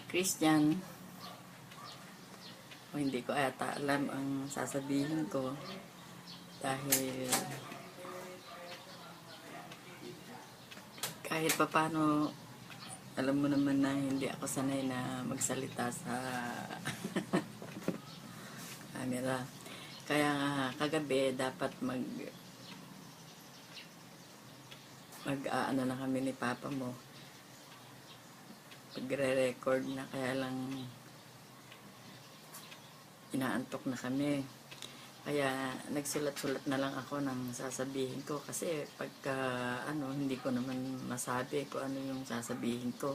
Christian, o hindi ko ata alam ang sasabihin ko dahil kahit papano alam mo naman na hindi ako sanay na magsalita sa camera. Kaya kagabi dapat ano na kami ni Papa mo, magre-record na, kaya lang inaantok na kami. Kaya nagsulat-sulat na lang ako ng sasabihin ko kasi pagka hindi ko naman masabi kung ano yung sasabihin ko.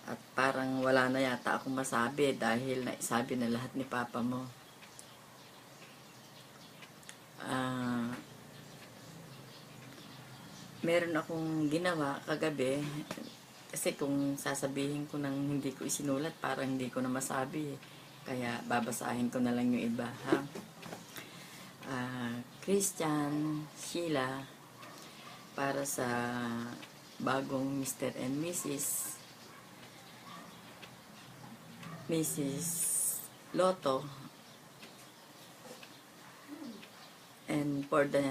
At parang wala na yata akong masabi dahil naisabi na lahat ni Papa mo. Meron akong ginawa kagabi kasi kung sasabihin ko nang hindi ko isinulat parang hindi ko na masabi. Kaya babasahin ko na lang yung iba, ha? Christian, Sheila, para sa bagong Mr. and Mrs. Lotto, and for the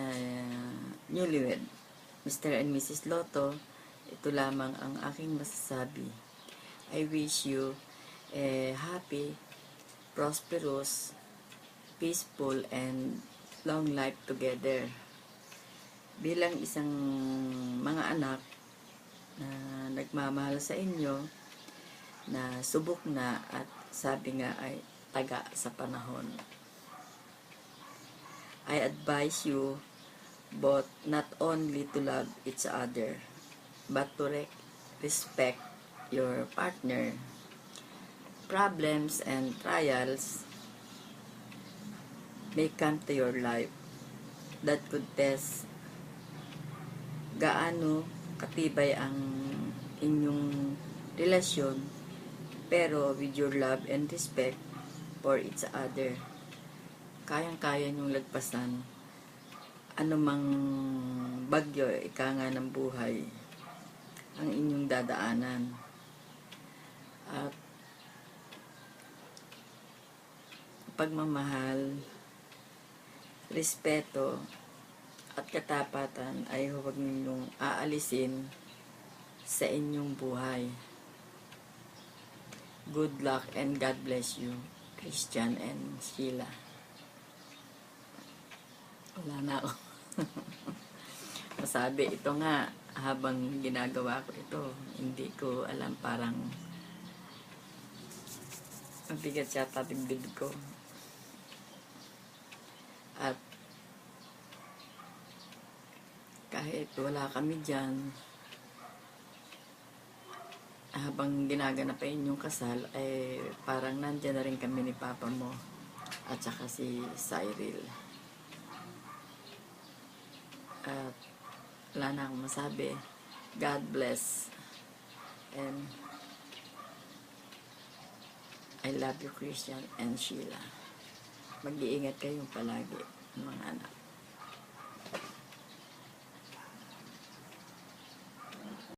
newlywed Mr. and Mrs. Lotto, ito lamang ang aking masasabi. I wish you a happy, prosperous, peaceful, and long life together. Bilang isang mga anak na nagmamahal sa inyo, na subok na at sabi nga ay taga sa panahon. I advise you both not only to love each other, but to respect your partner. Problems and trials may come to your life that could test gaano katibay ang inyong relasyon, pero with your love and respect for each other, kayang-kaya niyong lagpasan anumang bagyo, ika nga ng buhay, ang inyong dadaanan. At pagmamahal, respeto, at katapatan ay huwag ninyong aalisin sa inyong buhay. Good luck and God bless you, Christian and Sheila. Wala na ako masabi. Ito nga, habang ginagawa ko ito, hindi ko alam, parang mabigat yata dibdib ko. At kahit wala kami dyan, habang ginaganap pa inyong kasal, ay parang nandyan na rin kami ni Papa mo at saka si Cyril. At wala na akong masabi. God bless. And I love you, Christian and Sheila. Mag-iingat kayong palagi, mga anak.